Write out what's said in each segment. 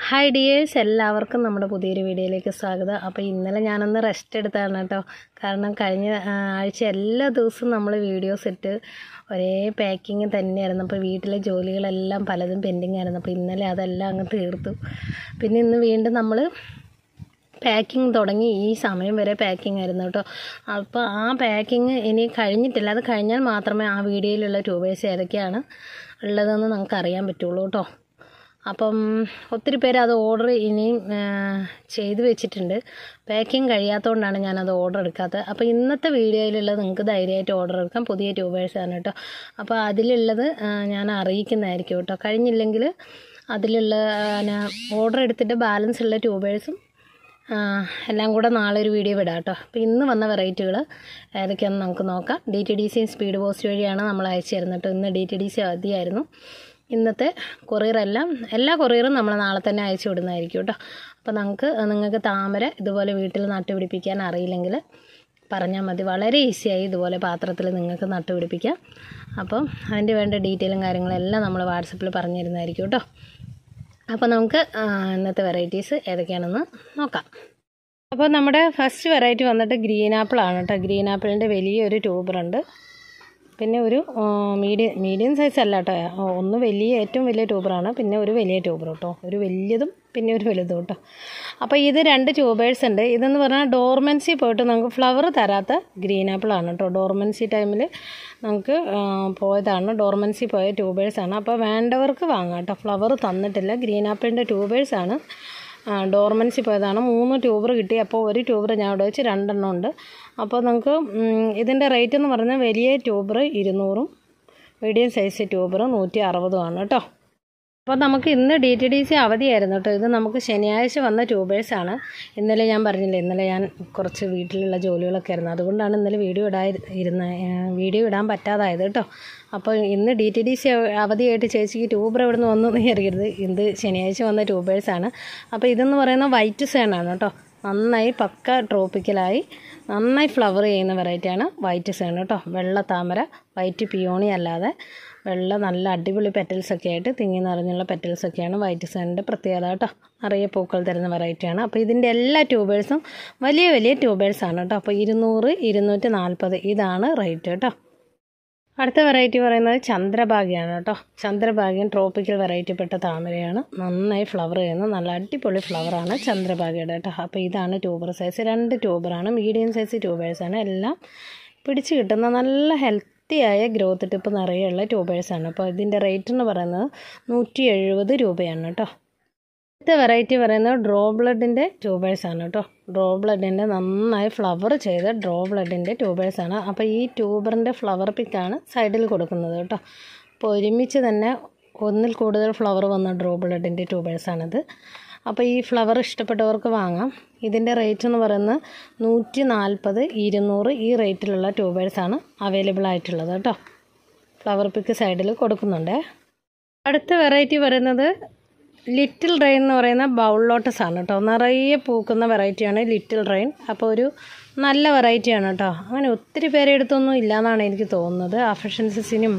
Hi dears, എല്ലാവർക്കും നമ്മുടെ പുതിയൊരു വീഡിയോയിലേക്ക് സ്വാഗതം. അപ്പോൾ ഇന്നലെ ഞാനൊന്ന് റെസ്റ്റ് എടുത്താണ് കേട്ടോ. കാരണം കഴിഞ്ഞ ആഴ്ച എല്ലാ ദിവസവും നമ്മൾ വീഡിയോസ് ഇട്ട് ഒരേ പാക്കിങ് തന്നെയായിരുന്നു. അപ്പോൾ വീട്ടിലെ ജോലികളെല്ലാം പലതും പെൻഡിങ് ആയിരുന്നു. അപ്പോൾ ഇന്നലെ അതെല്ലാം അങ്ങ് തീർത്തു. പിന്നെ ഇന്ന് വീണ്ടും നമ്മൾ പാക്കിങ് തുടങ്ങി. ഈ സമയം വരെ പാക്കിങ് ആയിരുന്നു കേട്ടോ. അപ്പോൾ ആ പാക്കിങ് ഇനി കഴിഞ്ഞിട്ടില്ല. അത് കഴിഞ്ഞാൽ മാത്രമേ ആ വീഡിയോയിലുള്ള ട്യൂബേഴ്സ് ഏതൊക്കെയാണ് ഉള്ളതെന്ന് നമുക്ക് അറിയാൻ പറ്റുള്ളൂ കേട്ടോ. അപ്പം ഒത്തിരി പേര് അത് ഓർഡർ ഇനിയും ചെയ്ത് വെച്ചിട്ടുണ്ട്. പാക്കിങ് കഴിയാത്തതുകൊണ്ടാണ് ഞാനത് ഓർഡർ എടുക്കാത്തത്. അപ്പോൾ ഇന്നത്തെ വീഡിയോയിലുള്ളത് നിങ്ങൾക്ക് ധൈര്യമായിട്ട് ഓർഡർ എടുക്കാം. പുതിയ ട്യൂബേഴ്സാണ് കേട്ടോ. അപ്പോൾ അതിലുള്ളത് ഞാൻ അറിയിക്കുന്നതായിരിക്കും കേട്ടോ. കഴിഞ്ഞില്ലെങ്കിൽ അതിലുള്ള ഓർഡർ എടുത്തിട്ട് ബാലൻസ് ഉള്ള ട്യൂബേഴ്സും എല്ലാം കൂടെ നാളെ ഒരു വീഡിയോ വിടാം കേട്ടോ. അപ്പോൾ ഇന്ന് വന്ന വെറൈറ്റികൾ ഏതൊക്കെയാണെന്ന് നമുക്ക് നോക്കാം. DTDC സ്പീഡ് പോസ്റ്റ് വഴിയാണ് നമ്മൾ അയച്ചു തരുന്നത് കേട്ടോ. ഇന്ന് DTDC അവധിയായിരുന്നു. ഇന്നത്തെ എല്ലാ കൊറിയറും നമ്മൾ നാളെ തന്നെ അയച്ചു വിടുന്നതായിരിക്കും കേട്ടോ. അപ്പോൾ നിങ്ങൾക്ക് താമര ഇതുപോലെ വീട്ടിൽ നട്ടുപിടിപ്പിക്കാൻ അറിയില്ലെങ്കിൽ പറഞ്ഞാൽ മതി. വളരെ ഈസിയായി ഇതുപോലെ പാത്രത്തിൽ നിങ്ങൾക്ക് നട്ടുപിടിപ്പിക്കാം. അപ്പം അതിൻ്റെ വേണ്ട ഡീറ്റെയിലും കാര്യങ്ങളെല്ലാം നമ്മൾ വാട്സപ്പിൽ പറഞ്ഞു തരുന്നതായിരിക്കും കേട്ടോ. അപ്പോൾ നമുക്ക് ഇന്നത്തെ വെറൈറ്റീസ് ഏതൊക്കെയാണെന്ന് നോക്കാം. അപ്പോൾ നമ്മുടെ ഫസ്റ്റ് വെറൈറ്റി വന്നിട്ട് ഗ്രീൻ ആപ്പിളാണ് കേട്ടോ. ഗ്രീൻ ആപ്പിളിൻ്റെ വലിയൊരു ട്യൂബറുണ്ട്. പിന്നെ ഒരു മീഡിയം സൈസ് അല്ല കേട്ടോ. ഒന്ന് ഏറ്റവും വലിയ ട്യൂബറാണ്. പിന്നെ ഒരു വലിയ ട്യൂബർ കേട്ടോ. ഒരു വലിയതും പിന്നെ ഒരു വലുതും കേട്ടോ. അപ്പോൾ ഇത് 2 ട്യൂബേഴ്സ് ഉണ്ട്. ഇതെന്ന് പറഞ്ഞാൽ ഡോർമൻസി പോയിട്ട് നമുക്ക് ഫ്ലവർ തരാത്ത ഗ്രീൻ ആപ്പിളാണ് കേട്ടോ. ഡോർമൻസി ടൈമിൽ നമുക്ക് പോയതാണ്. ഡോർമൻസി പോയ ട്യൂബേഴ്സാണ്. അപ്പോൾ വേണ്ടവർക്ക് വാങ്ങാം കേട്ടോ. ഫ്ലവർ തന്നിട്ടില്ല. ഗ്രീൻ ആപ്പിളിൻ്റെ ട്യൂബേഴ്സാണ്. ഡോർമൻസി പോയതാണ്. 3 ട്യൂബർ കിട്ടി. അപ്പോൾ ഒരു ട്യൂബർ ഞാൻ ഇവിടെ വെച്ച് 2 എണ്ണം ഉണ്ട്. അപ്പോൾ നമുക്ക് ഇതിൻ്റെ റേറ്റ് എന്ന് പറഞ്ഞാൽ വലിയ ട്യൂബർ 200ഉം മീഡിയം സൈസ് ട്യൂബർ 160ഉമാണ് കേട്ടോ. അപ്പോൾ നമുക്ക് ഇന്ന് DTDC അവധിയായിരുന്നു കേട്ടോ. ഇത് നമുക്ക് ശനിയാഴ്ച വന്ന ട്യൂബേഴ്സാണ്. ഇന്നലെ ഞാൻ പറഞ്ഞില്ലേ, ഇന്നലെ ഞാൻ കുറച്ച് വീട്ടിലുള്ള ജോലികളൊക്കെ ആയിരുന്നു. അതുകൊണ്ടാണ് ഇന്നലെ വീഡിയോ ഇടാൻ പറ്റാതായത് കേട്ടോ. അപ്പോൾ ഇന്ന് DTDC അവധിയായിട്ട് ചേച്ചിക്ക് ട്യൂബർ എവിടെ നിന്ന് വന്നു അറിയരുത്. ഇത് ശനിയാഴ്ച വന്ന ട്യൂബേഴ്സാണ്. അപ്പോൾ ഇതെന്ന് പറയുന്നത് വൈറ്റ് സേണാണ് കേട്ടോ. നന്നായി പക്ക ട്രോപ്പിക്കലായി നന്നായി ഫ്ലവർ ചെയ്യുന്ന വെറൈറ്റിയാണ് വൈറ്റ് സേൺ കേട്ടോ. വെള്ള താമര, വൈറ്റ് പിയോണി അല്ലാതെ വെള്ള നല്ല അടിപൊളി പെറ്റൽസൊക്കെ ആയിട്ട് തിങ്ങി നിറഞ്ഞുള്ള പെറ്റൽസൊക്കെയാണ് വൈറ്റ് സേണിൻ്റെ പ്രത്യേകത കേട്ടോ. നിറയെ പൂക്കൾ തരുന്ന വെറൈറ്റിയാണ്. അപ്പോൾ ഇതിൻ്റെ എല്ലാ ട്യൂബേഴ്സും വലിയ ട്യൂബേഴ്സാണ് കേട്ടോ. അപ്പോൾ 200, 240 ഇതാണ് റേറ്റ് കേട്ടോ. അടുത്ത വെറൈറ്റി പറയുന്നത് ചന്ദ്രഭാഗ്യമാണ് കേട്ടോ. ചന്ദ്രഭാഗ്യം ട്രോപ്പിക്കൽ വെറൈറ്റി പെട്ട താമരയാണ്. നന്നായി ഫ്ലവർ ചെയ്യുന്ന നല്ല അടിപൊളി ഫ്ലവറാണ് ചന്ദ്രഭാഗ്യയുടെ കേട്ടോ. അപ്പോൾ ഇതാണ് ട്യൂബർ സൈസ്. 2 ട്യൂബറാണ്. മീഡിയം സൈസ് ട്യൂബേഴ്സാണ്. എല്ലാം പിടിച്ച് കിട്ടുന്ന നല്ല ഹെൽത്തിയായ ഗ്രോത്ത് ടിപ്പ് നിറയെയുള്ള ട്യൂബേഴ്സാണ്. അപ്പോൾ ഇതിൻ്റെ റേറ്റ് എന്ന് പറയുന്നത് 170 രൂപയാണ് കേട്ടോ. അടുത്ത വെറൈറ്റി പറയുന്നത് ഡ്രോ ബ്ലഡിൻ്റെ ട്യൂബേഴ്സാണ് കേട്ടോ. ഡ്രോ ബ്ലഡിൻ്റെ നന്നായി ഫ്ലവർ ചെയ്ത ഡ്രോ ബ്ലഡിൻ്റെ ട്യൂബേഴ്സാണ്. അപ്പോൾ ഈ ട്യൂബറിൻ്റെ ഫ്ലവർ പിക്കാണ് സൈഡിൽ കൊടുക്കുന്നത് കേട്ടോ. അപ്പോൾ ഒരുമിച്ച് തന്നെ ഒന്നിൽ കൂടുതൽ ഫ്ലവർ വന്ന ഡ്രോ ബ്ലഡിൻ്റെ ട്യൂബേഴ്സാണിത്. അപ്പോൾ ഈ ഫ്ലവർ ഇഷ്ടപ്പെട്ടവർക്ക് വാങ്ങാം. ഇതിൻ്റെ റേറ്റ് എന്ന് പറയുന്നത് 140, 200 ഈ റേറ്റിലുള്ള ട്യൂബേഴ്സാണ് അവൈലബിൾ ആയിട്ടുള്ളത് കേട്ടോ. ഫ്ലവർ പിക്ക് സൈഡിൽ കൊടുക്കുന്നുണ്ട്. അടുത്ത വെറൈറ്റി പറയുന്നത് ലിറ്റിൽ റെയിൻ എന്ന് പറയുന്ന ബൗൾ ലോട്ടസ് ആണ് കേട്ടോ. നിറയെ പൂക്കുന്ന വെറൈറ്റിയാണ് ലിറ്റിൽ റെയിൻ. അപ്പോൾ ഒരു നല്ല വെറൈറ്റിയാണ് കേട്ടോ. അങ്ങനെ ഒത്തിരി പേരെ അടുത്തൊന്നും ഇല്ലയെന്നാണ് എനിക്ക് തോന്നുന്നത്. അഫഷൻസിനും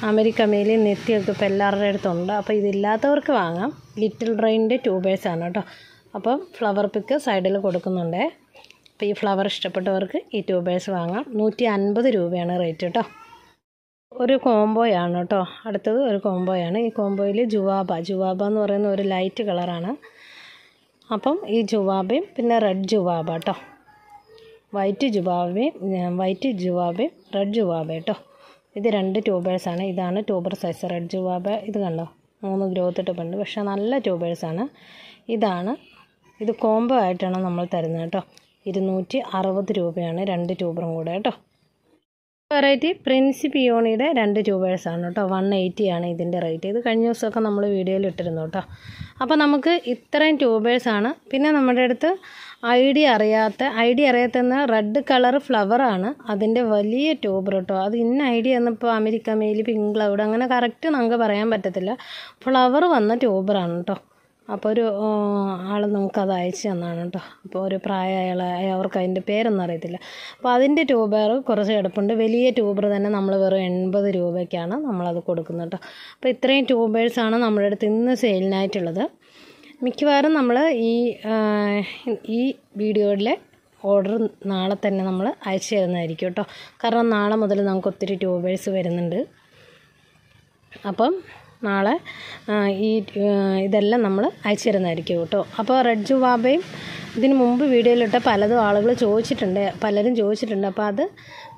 അമേരിക്കമേലിയും നെത്തിയൊക്കെ ഇപ്പോൾ എല്ലാവരുടെ അടുത്തുണ്ട്. അപ്പോൾ ഇതില്ലാത്തവർക്ക് വാങ്ങാം. ലിറ്റിൽ റെയിൻ്റെ ട്യൂബേഴ്സാണ് കേട്ടോ. അപ്പം ഫ്ലവർ പിക്ക് സൈഡിൽ കൊടുക്കുന്നുണ്ട്. അപ്പോൾ ഈ ഫ്ലവർ ഇഷ്ടപ്പെട്ടവർക്ക് ഈ ട്യൂബേഴ്സ് വാങ്ങാം. 150 രൂപയാണ് റേറ്റ് കേട്ടോ. ഒരു കോംബോയാണ് കേട്ടോ. അടുത്തത് ഒരു കോംബോയാണ്. ഈ കോംബോയിൽ ജുവാബ എന്ന് പറയുന്ന ഒരു ലൈറ്റ് കളറാണ്. അപ്പം ഈ ജുവാബയും പിന്നെ റെഡ് ജുവാബ കേട്ടോ. വൈറ്റ് ജുവാബയും റെഡ് ജുവാബ കേട്ടോ. ഇത് 2 ട്യൂബേഴ്സാണ്. ഇതാണ് ട്യൂബർ സൈസ് റെഡ് ജുവാബ. ഇത് കണ്ടോ, 3 ഗ്രോത്ത് ടിപ്പുണ്ട്. പക്ഷേ നല്ല ട്യൂബേഴ്സാണ്. ഇത് കോംബോ ആയിട്ടാണ് നമ്മൾ തരുന്നത് കേട്ടോ. 260 രൂപയാണ് 2 ട്യൂബറും കൂടെ കേട്ടോ. വെറൈറ്റി പ്രിൻസി പിയോണിയുടെ 2 ട്യൂബേഴ്സാണ് കേട്ടോ. 180 ആണ് ഇതിൻ്റെ റേറ്റ്. ഇത് കഴിഞ്ഞ ദിവസമൊക്കെ നമ്മൾ വീഡിയോയിൽ ഇട്ടിരുന്നു കേട്ടോ. അപ്പോൾ നമുക്ക് ഇത്രയും ട്യൂബേഴ്സാണ്. പിന്നെ നമ്മുടെ അടുത്ത് ഐഡിയ അറിയാത്തതെന്ന് റെഡ് കളർ ഫ്ലവറാണ് അതിൻ്റെ വലിയ ട്യൂബർ കേട്ടോ. അത് ഇന്ന ഐഡിയ എന്നിപ്പോൾ അമേരിക്ക മെയിൽ, പിങ്ക് ക്ലൗഡ് അങ്ങനെ കറക്റ്റ് നമുക്ക് പറയാൻ പറ്റത്തില്ല. ഫ്ലവർ വന്ന ട്യൂബറാണ് കേട്ടോ. അപ്പോൾ ഒരു ആൾ നമുക്കത് അയച്ചു തന്നാണ് കേട്ടോ. അപ്പോൾ ഒരു പ്രായമായ അവർക്ക് അതിൻ്റെ പേരൊന്നും അറിയത്തില്ല. അപ്പോൾ അതിൻ്റെ ട്യൂബർ കുറച്ച് കിടപ്പുണ്ട്. വലിയ ട്യൂബർ തന്നെ നമ്മൾ വെറും 80 രൂപയ്ക്കാണ് നമ്മളത് കൊടുക്കുന്നത് കേട്ടോ. അപ്പോൾ ഇത്രയും ട്യൂബേഴ്സാണ് നമ്മുടെ അടുത്ത് ഇന്ന് സെയിലിനായിട്ടുള്ളത്. മിക്കവാറും നമ്മൾ ഈ വീഡിയോയിലെ ഓർഡർ നാളെ തന്നെ നമ്മൾ അയച്ചു തരുന്നതായിരിക്കും കേട്ടോ. കാരണം നാളെ മുതൽ നമുക്ക് ഒത്തിരി ട്യൂബേഴ്സ് വരുന്നുണ്ട്. അപ്പം നാളെ ഇതെല്ലാം നമ്മൾ അയച്ചു തരുന്നതായിരിക്കും കേട്ടോ. അപ്പോൾ റെഡ് ജുവാബയും ഇതിന് മുമ്പ് വീഡിയോയിലിട്ട പലരും ചോദിച്ചിട്ടുണ്ട്. അപ്പോൾ അത്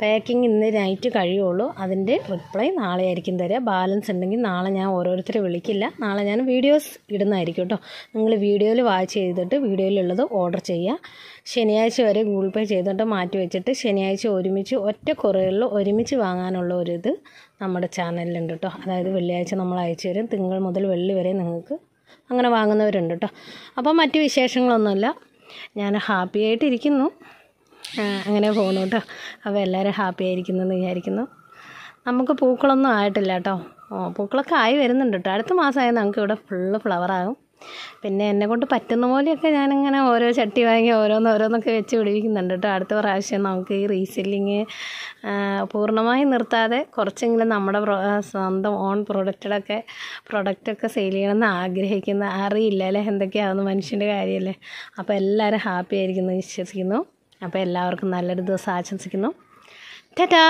പാക്കിങ് ഇന്ന് നൈറ്റ് കഴിയുള്ളൂ. അതിൻ്റെ റിപ്ലൈ നാളെ ആയിരിക്കും തരിക. ബാലൻസ് ഉണ്ടെങ്കിൽ നാളെ ഞാൻ ഓരോരുത്തരെ വിളിക്കില്ല, നാളെ ഞാൻ വീഡിയോസ് ഇടുന്നതായിരിക്കും കേട്ടോ. നിങ്ങൾ വീഡിയോയിൽ വാച്ച് ചെയ്തിട്ട് വീഡിയോയിലുള്ളത് ഓർഡർ ചെയ്യുക. ശനിയാഴ്ച വരെ ഗൂഗിൾ പേ ചെയ്തിട്ട് മാറ്റി വെച്ചിട്ട് ശനിയാഴ്ച ഒരുമിച്ച് ഒറ്റ കൊറിയറിൽ ഒരുമിച്ച് വാങ്ങാനുള്ള ഒരിത് നമ്മുടെ ചാനലിലുണ്ട് കേട്ടോ. അതായത് വെള്ളിയാഴ്ച നമ്മൾ അയച്ചു തരും, തിങ്കൾ മുതൽ വെള്ളി വരെ നിങ്ങൾക്ക് അങ്ങനെ വാങ്ങുന്നവരുണ്ട് കേട്ടോ. അപ്പോൾ മറ്റ് വിശേഷങ്ങളൊന്നുമില്ല, ഞാൻ ഹാപ്പി ആയിട്ടിരിക്കുന്നു, അങ്ങനെ പോകുന്നു കേട്ടോ. അപ്പോൾ എല്ലാവരും ഹാപ്പി ആയിരിക്കുന്നെന്ന് വിചാരിക്കുന്നു. നമുക്ക് പൂക്കളൊന്നും ആയിട്ടില്ല കേട്ടോ. പൂക്കളൊക്കെ ആയി വരുന്നുണ്ട് കേട്ടോ. അടുത്ത മാസമായി നമുക്ക് ഇവിടെ ഫുള്ള് ഫ്ലവറാകും. പിന്നെ എന്നെക്കൊണ്ട് പറ്റുന്ന പോലെയൊക്കെ ഞാനിങ്ങനെ ഓരോ ചട്ടി വാങ്ങി ഓരോന്നൊക്കെ വെച്ച് പിടിപ്പിക്കുന്നുണ്ട് കേട്ടോ. അടുത്ത പ്രാവശ്യം നമുക്ക് ഈ റീസെല്ലിങ് പൂർണ്ണമായി നിർത്താതെ കുറച്ചെങ്കിലും നമ്മുടെ സ്വന്തം ഓൺ പ്രൊഡക്റ്റൊക്കെ സെയിൽ ചെയ്യണമെന്ന് ആഗ്രഹിക്കുന്ന, അറിയില്ല അല്ലേ എന്തൊക്കെയാണെന്ന്, മനുഷ്യൻ്റെ കാര്യമല്ലേ. അപ്പോൾ എല്ലാവരും ഹാപ്പി ആയിരിക്കുന്നു വിശ്വസിക്കുന്നു. അപ്പോൾ എല്ലാവർക്കും നല്ലൊരു ദിവസം ആശംസിക്കുന്നു. ടാറ്റാ.